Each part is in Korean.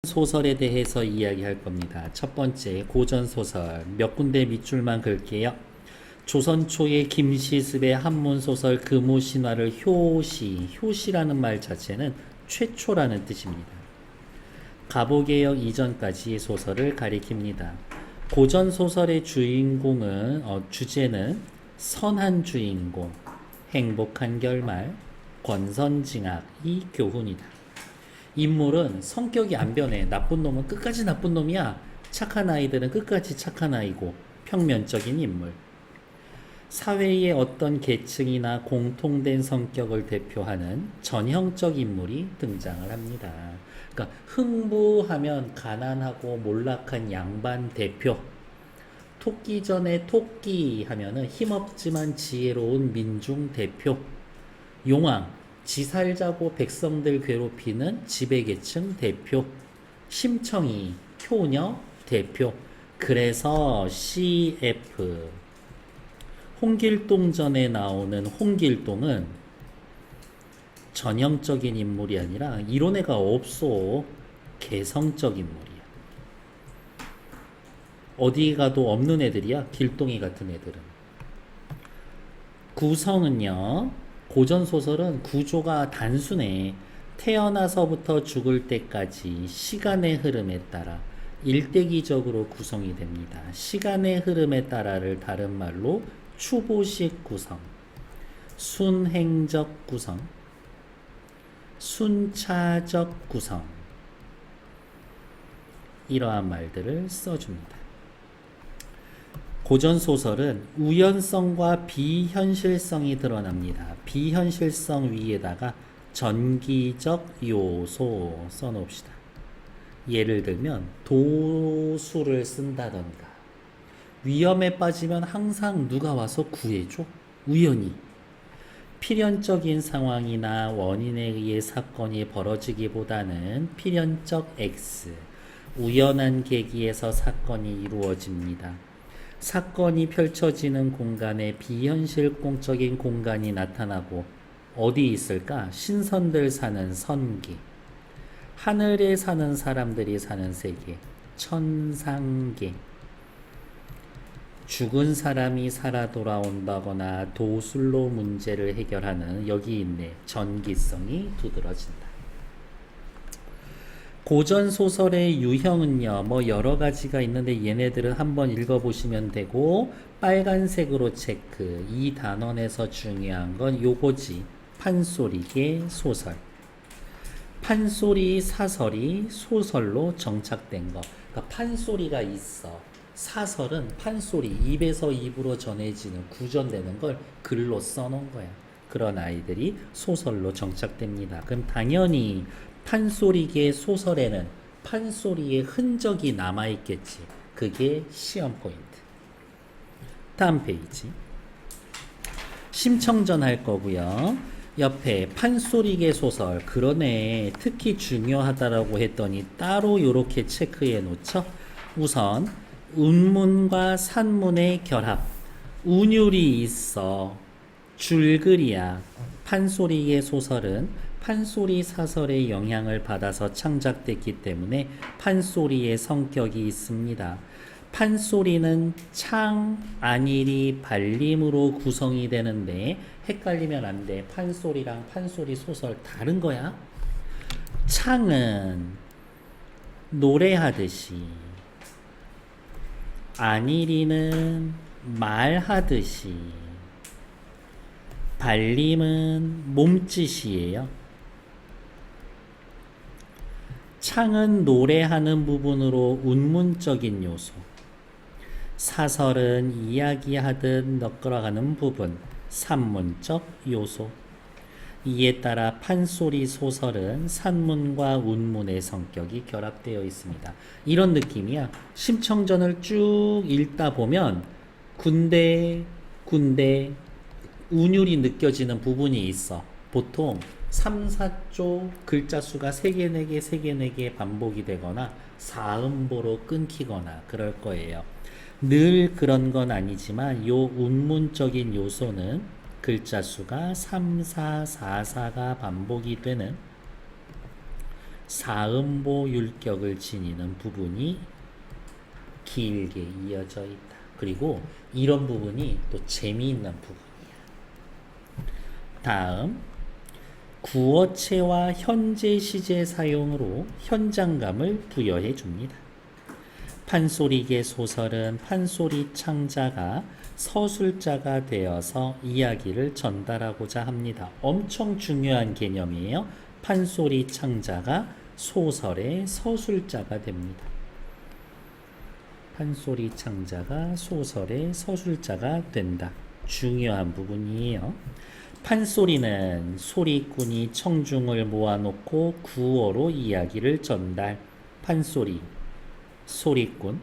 소설에 대해서 이야기할 겁니다. 첫 번째, 고전소설. 몇 군데 밑줄만 그을게요. 조선 초의 김시습의 한문소설 금오신화를 효시라는 말 자체는 최초라는 뜻입니다. 가보개혁 이전까지의 소설을 가리킵니다. 고전소설의 주제는 선한 주인공, 행복한 결말, 권선징악이 교훈이다. 인물은 성격이 안 변해. 나쁜 놈은 끝까지 나쁜 놈이야. 착한 아이들은 끝까지 착한 아이고, 평면적인 인물. 사회의 어떤 계층이나 공통된 성격을 대표하는 전형적 인물이 등장을 합니다. 그러니까 흥부하면 가난하고 몰락한 양반 대표, 토끼 전에 토끼 하면은 힘없지만 지혜로운 민중 대표, 용왕, 지살자고 백성들 괴롭히는 지배계층 대표, 심청이, 효녀 대표. 그래서 CF 홍길동전에 나오는 홍길동은 전형적인 인물이 아니라 이런 애가 없어. 개성적 인물이야. 어디 가도 없는 애들이야. 길동이 같은 애들은. 구성은요, 고전소설은 구조가 단순해. 태어나서부터 죽을 때까지 시간의 흐름에 따라 일대기적으로 구성이 됩니다. 시간의 흐름에 따라를 다른 말로 추보식 구성, 순행적 구성, 순차적 구성, 이러한 말들을 써줍니다. 고전소설은 우연성과 비현실성이 드러납니다. 비현실성 위에다가 전기적 요소 써놓읍시다. 예를 들면 도수를 쓴다던가, 위험에 빠지면 항상 누가 와서 구해줘. 우연히. 필연적인 상황이나 원인에 의해 사건이 벌어지기보다는 필연적 X, 우연한 계기에서 사건이 이루어집니다. 사건이 펼쳐지는 공간에 비현실공적인 공간이 나타나고, 어디 있을까? 신선들 사는 선계, 하늘에 사는 사람들이 사는 세계, 천상계, 죽은 사람이 살아 돌아온다거나 도술로 문제를 해결하는, 여기 있네, 전기성이 두드러진다. 고전소설의 유형은요, 여러 가지가 있는데 얘네들은 한번 읽어보시면 되고, 빨간색으로 체크. 이 단원에서 중요한 건 요거지. 판소리계 소설. 판소리 사설이 소설로 정착된 거. 그러니까 판소리가 있어. 사설은 판소리, 입에서 입으로 전해지는, 구전되는 걸 글로 써놓은 거야. 그런 아이들이 소설로 정착됩니다. 그럼 당연히 판소리계 소설에는 판소리의 흔적이 남아있겠지. 그게 시험 포인트. 다음 페이지. 심청전 할 거고요. 옆에 판소리계 소설, 그러네, 특히 중요하다라고 했더니 따로 이렇게 체크해 놓죠. 우선 운문과 산문의 결합, 운율이 있어. 줄글이야. 판소리의 소설은 판소리 사설의 영향을 받아서 창작됐기 때문에 판소리의 성격이 있습니다. 판소리는 창, 안일이, 발림으로 구성이 되는데 헷갈리면 안 돼. 판소리랑 판소리 소설 다른 거야. 창은 노래하듯이, 안일이는 말하듯이, 발림은 몸짓이에요. 창은 노래하는 부분으로 운문적인 요소, 사설은 이야기하듯 너끌어가는 부분, 산문적 요소. 이에 따라 판소리 소설은 산문과 운문의 성격이 결합되어 있습니다. 이런 느낌이야. 심청전을 쭉 읽다 보면 군데 운율이 느껴지는 부분이 있어. 보통 3, 4조 글자 수가 3개, 4개, 3개, 4개 반복이 되거나 사음보로 끊기거나 그럴 거예요. 늘 그런 건 아니지만 요 운문적인 요소는 글자 수가 3, 4, 4, 4가 반복이 되는 사음보 율격을 지니는 부분이 길게 이어져 있다. 그리고 이런 부분이 또 재미있는 부분이야. 다음, 구어체와 현재 시제 사용으로 현장감을 부여해 줍니다. 판소리계 소설은 판소리 창자가 서술자가 되어서 이야기를 전달하고자 합니다. 엄청 중요한 개념이에요. 판소리 창자가 소설의 서술자가 됩니다. 판소리 창자가 소설의 서술자가 된다. 중요한 부분이에요. 판소리는 소리꾼이 청중을 모아놓고 구어로 이야기를 전달. 판소리, 소리꾼,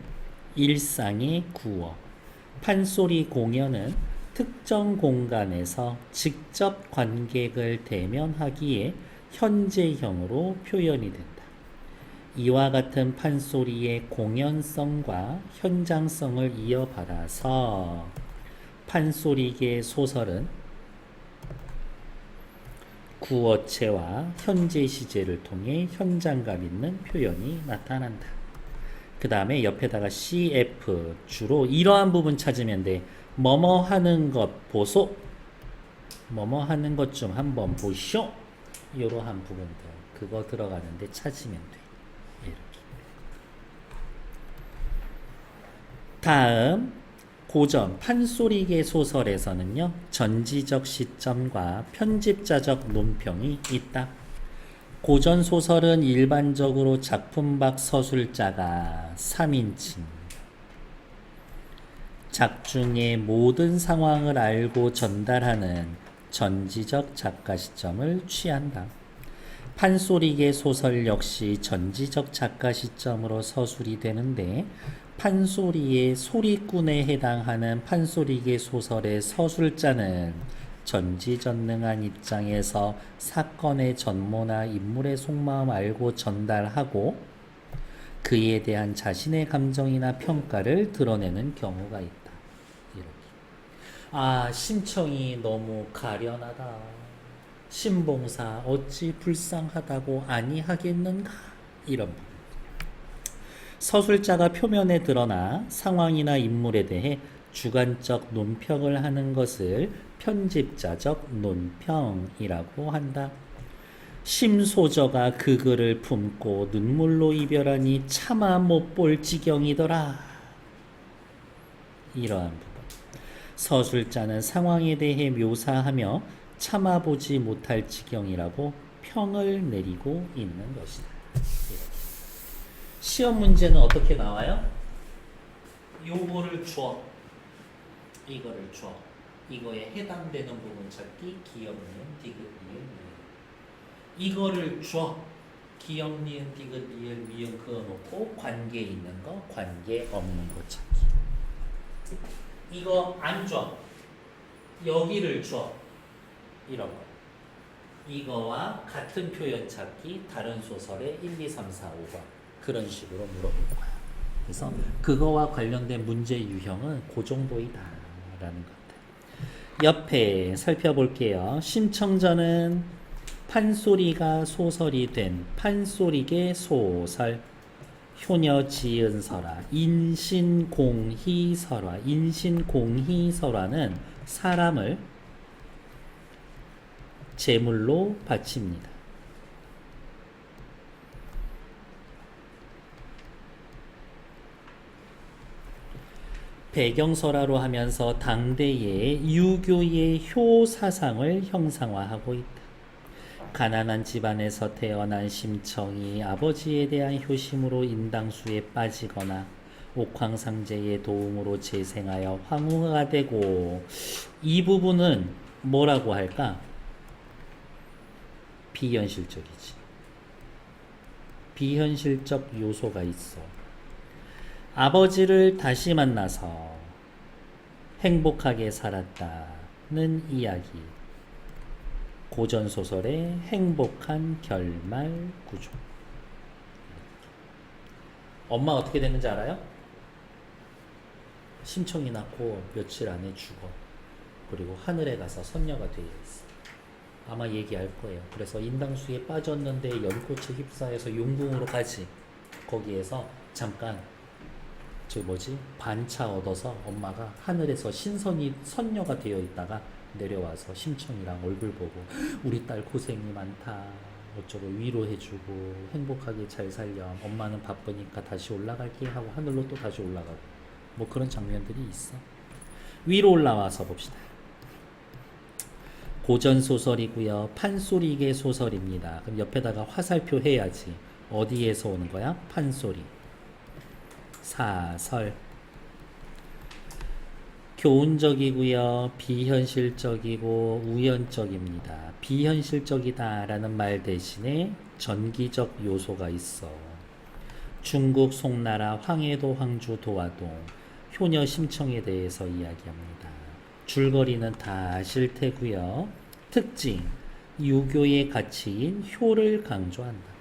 일상의 구어. 판소리 공연은 특정 공간에서 직접 관객을 대면하기에 현재형으로 표현이 된다. 이와 같은 판소리의 공연성과 현장성을 이어받아서 판소리계 소설은 구어체와 현재 시제를 통해 현장감 있는 표현이 나타난다. 그 다음에 옆에다가 CF 주로 이러한 부분 찾으면 돼. 뭐뭐 하는 것 보소. 뭐뭐 하는 것 좀 한번 보쇼. 이러한 부분들 그거 들어가는데 찾으면 돼. 이렇게. 다음 고전 판소리계 소설에서는요, 전지적 시점과 편집자적 논평이 있다. 고전 소설은 일반적으로 작품 밖 서술자가 3인칭, 작중의 모든 상황을 알고 전달하는 전지적 작가 시점을 취한다. 판소리계 소설 역시 전지적 작가 시점으로 서술이 되는데, 판소리의 소리꾼에 해당하는 판소리계 소설의 서술자는 전지전능한 입장에서 사건의 전모나 인물의 속마음 알고 전달하고 그에 대한 자신의 감정이나 평가를 드러내는 경우가 있다. 이렇게. 심청이 너무 가련하다. 신봉사 어찌 불쌍하다고 아니하겠는가? 이런 부분. 서술자가 표면에 드러나 상황이나 인물에 대해 주관적 논평을 하는 것을 편집자적 논평이라고 한다. 심소저가 그 글을 품고 눈물로 이별하니 차마 못 볼 지경이더라. 이러한 부분. 서술자는 상황에 대해 묘사하며 차마 보지 못할 지경이라고 평을 내리고 있는 것이다. 시험 문제는 어떻게 나와요? 요거를 줘. 이거를 줘. 이거에 해당되는 부분 찾기, 기억, 니은, 디귿, 니은, 미음. 이거를 줘. 기억, 니은, 디귿, 니은, 미음 그어놓고 관계 있는 거, 관계 없는 거 찾기. 이거 안 줘. 여기를 줘. 이런 거. 이거와 같은 표현 찾기, 다른 소설의 1, 2, 3, 4, 5번. 그런 식으로 물어볼 거야. 그래서 그거와 관련된 문제 유형은 그 정도이다 라는 것들. 옆에 살펴볼게요. 심청전은 판소리가 소설이 된 판소리계 소설. 효녀 지은설화, 인신공희설화. 인신공희설화는 사람을 제물로 바칩니다. 배경설화로 하면서 당대의 유교의 효사상을 형상화하고 있다. 가난한 집안에서 태어난 심청이 아버지에 대한 효심으로 인당수에 빠지거나 옥황상제의 도움으로 재생하여 황후가 되고, 이 부분은 뭐라고 할까? 비현실적이지. 비현실적 요소가 있어. 아버지를 다시 만나서 행복하게 살았다는 이야기. 고전소설의 행복한 결말 구조. 엄마 어떻게 됐는지 알아요? 심청이 낳고 며칠 안에 죽어. 그리고 하늘에 가서 선녀가 되어 있어. 아마 얘기할 거예요. 그래서 인당수에 빠졌는데 연꽃에 휩싸여서 용궁으로 가지. 거기에서 잠깐 저 뭐지 반차 얻어서 엄마가 하늘에서 신선이 선녀가 되어 있다가 내려와서 심청이랑 얼굴 보고 우리 딸 고생이 많다 어쩌고 위로해주고 행복하게 잘 살렴 엄마는 바쁘니까 다시 올라갈게 하고 하늘로 또 다시 올라가고 뭐 그런 장면들이 있어. 위로 올라와서 봅시다. 고전 소설이고요. 판소리계 소설입니다. 그럼 옆에다가 화살표 해야지. 어디에서 오는 거야? 판소리. 사설. 교훈적이고요. 비현실적이고 우연적입니다. 비현실적이다 라는 말 대신에 전기적 요소가 있어. 중국 송나라 황해도 황주 도화동 효녀 심청에 대해서 이야기합니다. 줄거리는 다 아실 테고요. 특징, 유교의 가치인 효를 강조한다.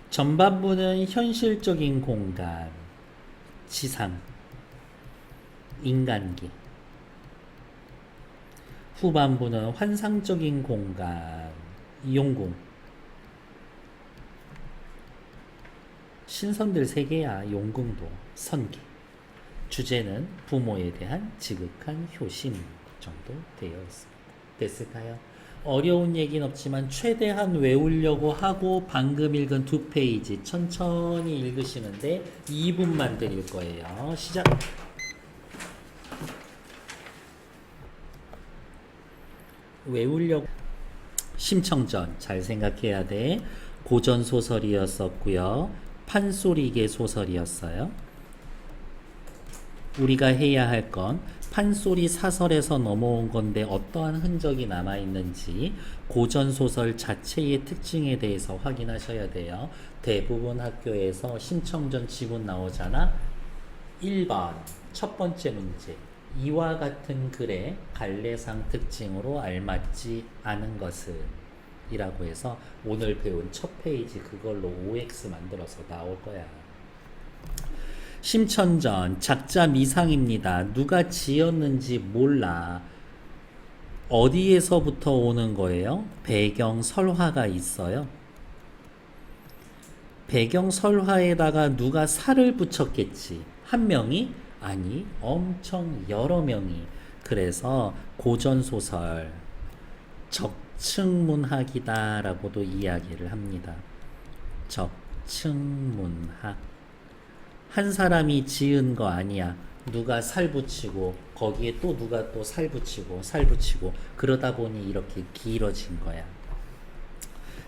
전반부는 현실적인 공간, 지상, 인간계. 후반부는 환상적인 공간, 용궁. 신선들 세계야, 용궁도, 선계. 주제는 부모에 대한 지극한 효심 정도 되어 있습니다. 됐을까요? 어려운 얘기는 없지만 최대한 외우려고 하고 방금 읽은 2페이지 천천히 읽으시는데 2분만 드릴 거예요. 시작! 외우려고 심청전 잘 생각해야 돼. 고전 소설이었었고요. 판소리계 소설이었어요. 우리가 해야 할 건 판소리 사설에서 넘어온 건데 어떠한 흔적이 남아있는지 고전소설 자체의 특징에 대해서 확인하셔야 돼요. 대부분 학교에서 심청전 지문 나오잖아. 1번 첫 번째 문제 이와 같은 글의 갈래상 특징으로 알맞지 않은 것은 이라고 해서 오늘 배운 첫 페이지 그걸로 OX 만들어서 나올 거야. 심천전 작자 미상입니다. 누가 지었는지 몰라. 어디에서부터 오는 거예요? 배경 설화가 있어요. 배경 설화에다가 누가 살을 붙였겠지. 한 명이? 아니, 엄청 여러 명이. 그래서 고전소설 적층문학이다 라고도 이야기를 합니다. 적층문학. 한 사람이 지은 거 아니야. 누가 살 붙이고 거기에 또 누가 또 살 붙이고 그러다 보니 이렇게 길어진 거야.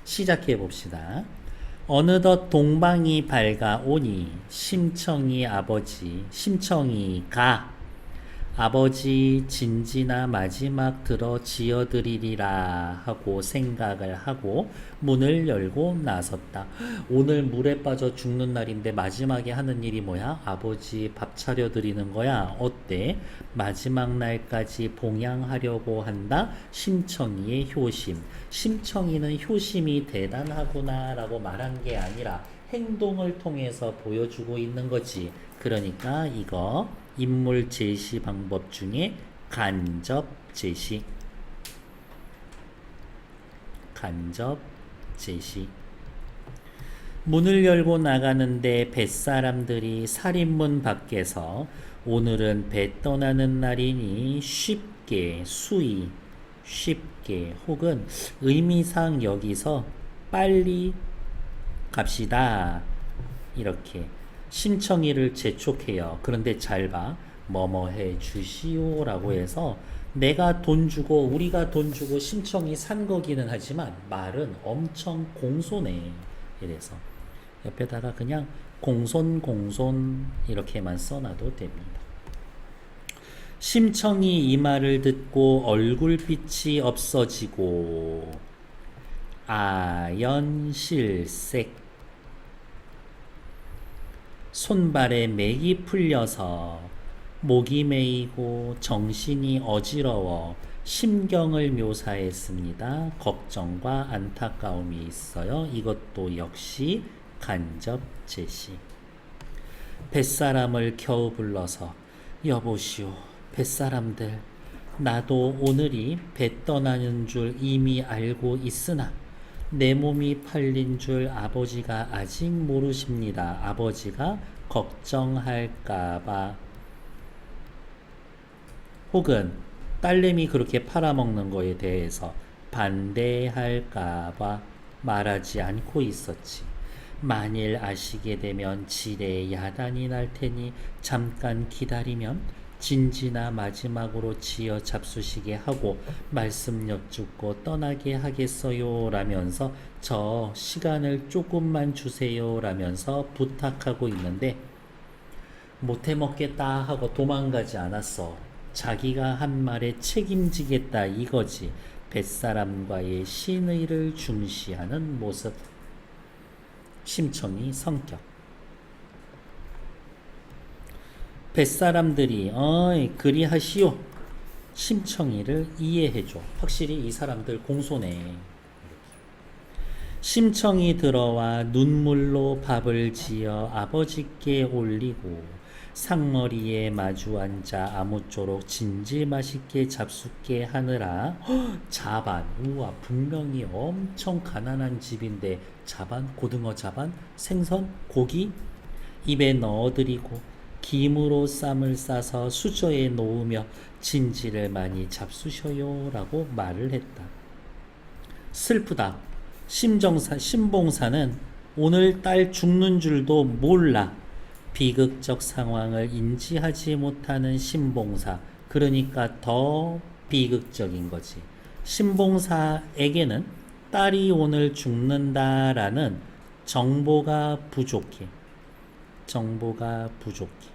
시작해 봅시다. 어느덧 동방이 밝아오니 심청이 아버지 심청이가 아버지 진지나 마지막 들어 지어드리리라 하고 생각을 하고 문을 열고 나섰다. 오늘 물에 빠져 죽는 날인데 마지막에 하는 일이 뭐야? 아버지 밥 차려드리는 거야. 어때? 마지막 날까지 봉양하려고 한다. 심청이의 효심. 심청이는 효심이 대단하구나 라고 말한 게 아니라 행동을 통해서 보여주고 있는 거지. 그러니까 이거 인물 제시 방법 중에 간접 제시. 문을 열고 나가는데 뱃사람들이 살인문 밖에서 오늘은 배 떠나는 날이니 쉽게 혹은 의미상 여기서 빨리 갑시다 이렇게 심청이를 재촉해요. 그런데 잘 봐. 뭐뭐 해 주시오 라고 해서 내가 돈 주고 우리가 돈 주고 심청이 산 거기는 하지만 말은 엄청 공손해. 이래서 옆에다가 그냥 공손 이렇게만 써놔도 됩니다. 심청이 이 말을 듣고 얼굴빛이 없어지고 아연실색 손발에 맥이 풀려서 목이 메이고 정신이 어지러워 심경을 묘사했습니다. 걱정과 안타까움이 있어요. 이것도 역시 간접 제시. 뱃사람을 겨우 불러서 여보시오 뱃사람들 나도 오늘이 배 떠나는 줄 이미 알고 있으나 내 몸이 팔린 줄 아버지가 아직 모르십니다. 아버지가 걱정할까봐 혹은 딸내미 그렇게 팔아먹는 거에 대해서 반대할까봐 말하지 않고 있었지. 만일 아시게 되면 지레 야단이 날 테니 잠깐 기다리면 진지나 마지막으로 지어 잡수시게 하고 말씀 여쭙고 떠나게 하겠어요 라면서 저 시간을 조금만 주세요 라면서 부탁하고 있는데 못해 먹겠다 하고 도망가지 않았어. 자기가 한 말에 책임지겠다 이거지. 뱃사람과의 신의를 중시하는 모습. 심청이 성격. 뱃사람들이 어이 그리하시오. 심청이를 이해해줘. 확실히 이 사람들 공손해. 심청이 들어와 눈물로 밥을 지어 아버지께 올리고 상머리에 마주 앉아 아무쪼록 진지 맛있게 잡숫게 하느라 자반, 우와 분명히 엄청 가난한 집인데 자반, 고등어 자반, 생선, 고기 입에 넣어드리고 김으로 쌈을 싸서 수저에 놓으며 진지를 많이 잡수셔요 라고 말을 했다. 슬프다. 신봉사는 오늘 딸 죽는 줄도 몰라. 비극적 상황을 인지하지 못하는 신봉사. 그러니까 더 비극적인 거지. 신봉사에게는 딸이 오늘 죽는다라는 정보가 부족해. 정보가 부족해.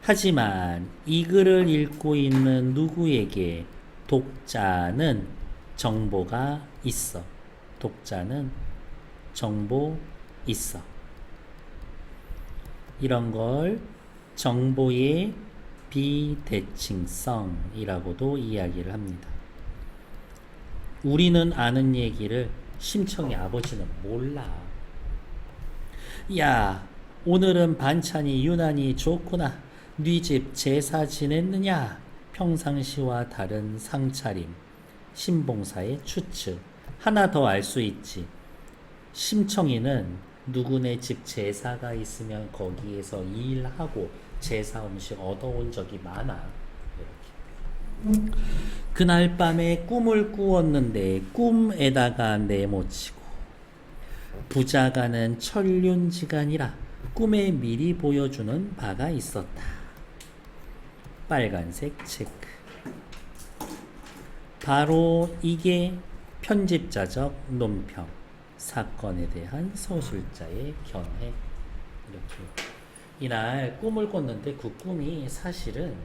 하지만 이 글을 읽고 있는 누구에게 독자는 정보가 있어. 독자는 정보 있어. 이런 걸 정보의 비대칭성이라고도 이야기를 합니다. 우리는 아는 얘기를 심청이 아버지는 몰라. 야, 오늘은 반찬이 유난히 좋구나. 네 집 제사 지냈느냐? 평상시와 다른 상차림. 신봉사의 추측. 하나 더 알 수 있지. 심청이는 누구네 집 제사가 있으면 거기에서 일하고 제사 음식 얻어온 적이 많아. 이렇게. 그날 밤에 꿈을 꾸었는데 꿈에다가 네모치고 부자가는 천륜지간이라 꿈에 미리 보여주는 바가 있었다. 빨간색 체크. 바로 이게 편집자적 논평, 사건에 대한 서술자의 견해. 이렇게 이날 꿈을 꿨는데 그 꿈이 사실은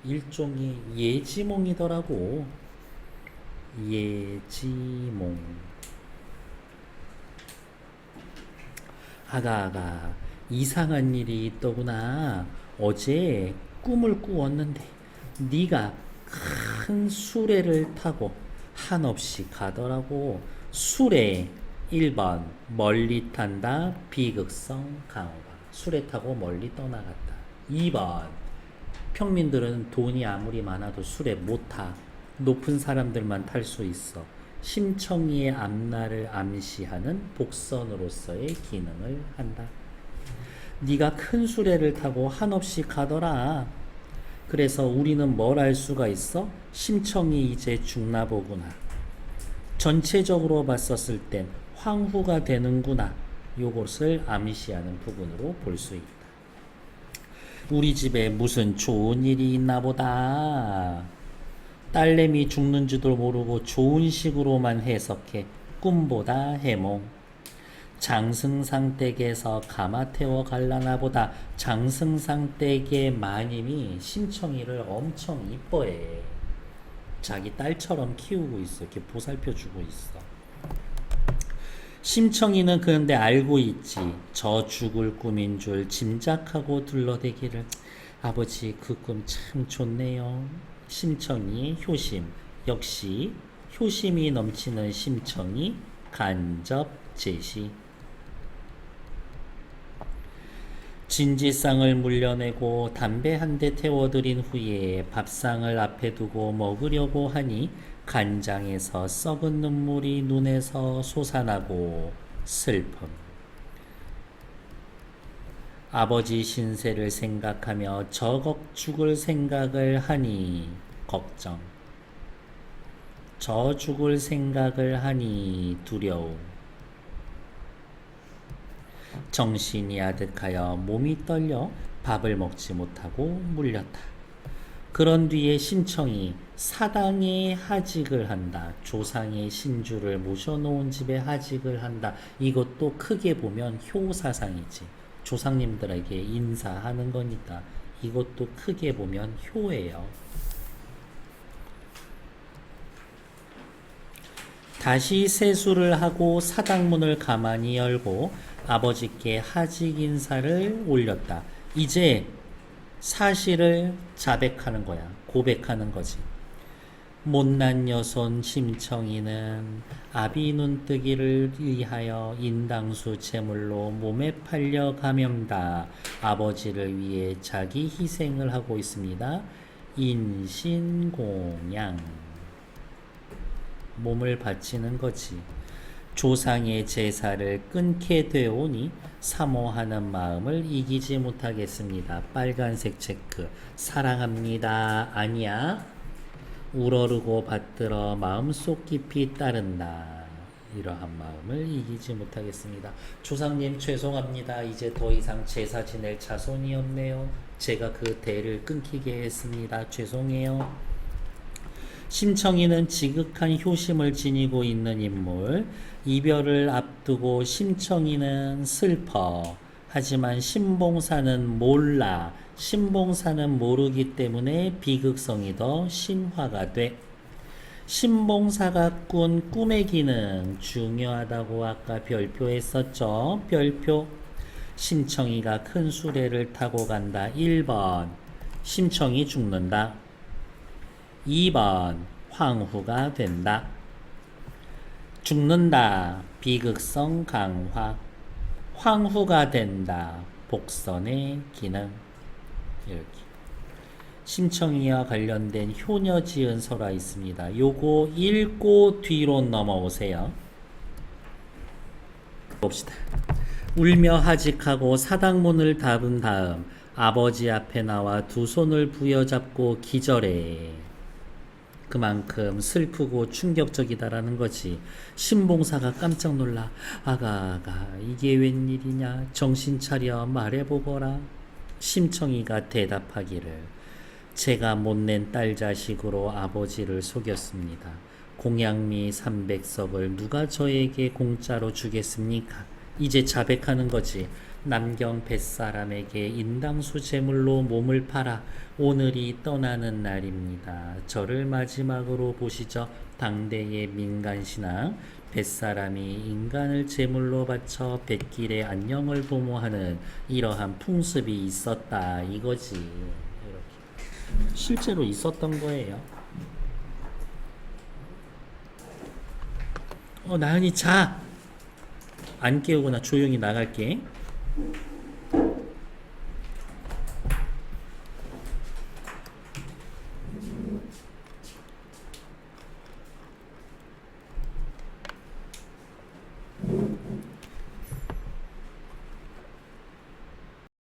일종의 예지몽이더라고. 예지몽. 아가 이상한 일이 있더구나. 어제 꿈을 꾸었는데 네가 큰 수레를 타고 한없이 가더라고. 수레 1번 멀리 탄다. 비극성 강화. 수레 타고 멀리 떠나갔다. 2번 평민들은 돈이 아무리 많아도 수레 못 타. 높은 사람들만 탈 수 있어. 심청이의 앞날을 암시하는 복선으로서의 기능을 한다. 네가 큰 수레를 타고 한없이 가더라. 그래서 우리는 뭘 알 수가 있어? 심청이 이제 죽나 보구나. 전체적으로 봤었을 땐 황후가 되는구나. 요것을 암시하는 부분으로 볼 수 있다. 우리 집에 무슨 좋은 일이 있나 보다. 딸내미 죽는지도 모르고 좋은 식으로만 해석해. 꿈보다 해몽. 장승상 댁에서 가마 태워 갈라나 보다. 장승상 댁의 마님이 심청이를 엄청 이뻐해. 자기 딸처럼 키우고 있어. 이렇게 보살펴주고 있어. 심청이는 그런데 알고 있지. 저 죽을 꿈인 줄 짐작하고 둘러대기를. 아버지 그 꿈 참 좋네요. 심청이의 효심. 역시 효심이 넘치는 심청이 간접 제시. 진지상을 물려내고 담배 한 대 태워드린 후에 밥상을 앞에 두고 먹으려고 하니 간장에서 썩은 눈물이 눈에서 솟아나고 슬픔. 아버지 신세를 생각하며 저걱 죽을 생각을 하니 걱정. 저 죽을 생각을 하니 두려움. 정신이 아득하여 몸이 떨려 밥을 먹지 못하고 물렸다. 그런 뒤에 신청이 사당에 하직을 한다. 조상의 신주를 모셔놓은 집에 하직을 한다. 이것도 크게 보면 효사상이지. 조상님들에게 인사하는 거니까 이것도 크게 보면 효예요. 다시 세수를 하고 사당문을 가만히 열고 아버지께 하직 인사를 올렸다. 이제 사실을 자백하는 거야. 고백하는 거지. 못난 여손 심청이는 아비 눈뜨기를 위하여 인당수 제물로 몸에 팔려 감염다. 아버지를 위해 자기 희생을 하고 있습니다. 인신공양. 몸을 바치는 거지. 조상의 제사를 끊게 되오니 사모하는 마음을 이기지 못하겠습니다. 빨간색 체크. 사랑합니다. 아니야. 우러르고 받들어 마음속 깊이 따른다. 이러한 마음을 이기지 못하겠습니다. 조상님 죄송합니다. 이제 더 이상 제사 지낼 자손이 없네요. 제가 그 대를 끊기게 했습니다. 죄송해요. 심청이는 지극한 효심을 지니고 있는 인물. 이별을 앞두고 심청이는 슬퍼. 하지만 신봉사는 몰라. 신봉사는 모르기 때문에 비극성이 더 심화가 돼. 신봉사가 꾼 꿈의 기능 중요하다고 아까 별표했었죠. 별표. 심청이가 큰 수레를 타고 간다. 1번 심청이 죽는다. 2번 황후가 된다. 죽는다. 비극성 강화. 황후가 된다. 복선의 기능. 이렇게 심청이와 관련된 효녀 지은 설화 있습니다. 요거 읽고 뒤로 넘어오세요. 봅시다. 울며 하직하고 사당문을 닫은 다음 아버지 앞에 나와 두 손을 부여잡고 기절해. 그만큼 슬프고 충격적이다라는 거지. 신봉사가 깜짝 놀라. 아가 이게 웬일이냐. 정신 차려 말해보거라. 심청이가 대답하기를 제가 못낸 딸 자식으로 아버지를 속였습니다. 공양미 300석을 누가 저에게 공짜로 주겠습니까? 이제 자백하는 거지. 남경 뱃사람에게 인당수 제물로 몸을 팔아 오늘이 떠나는 날입니다. 저를 마지막으로 보시죠. 당대의 민간신앙 뱃사람이 인간을 제물로 바쳐 뱃길에 안녕을 도모하는 이러한 풍습이 있었다 이거지. 이렇게 실제로 있었던 거예요. 나은이 자! 안 깨우거나 조용히 나갈게.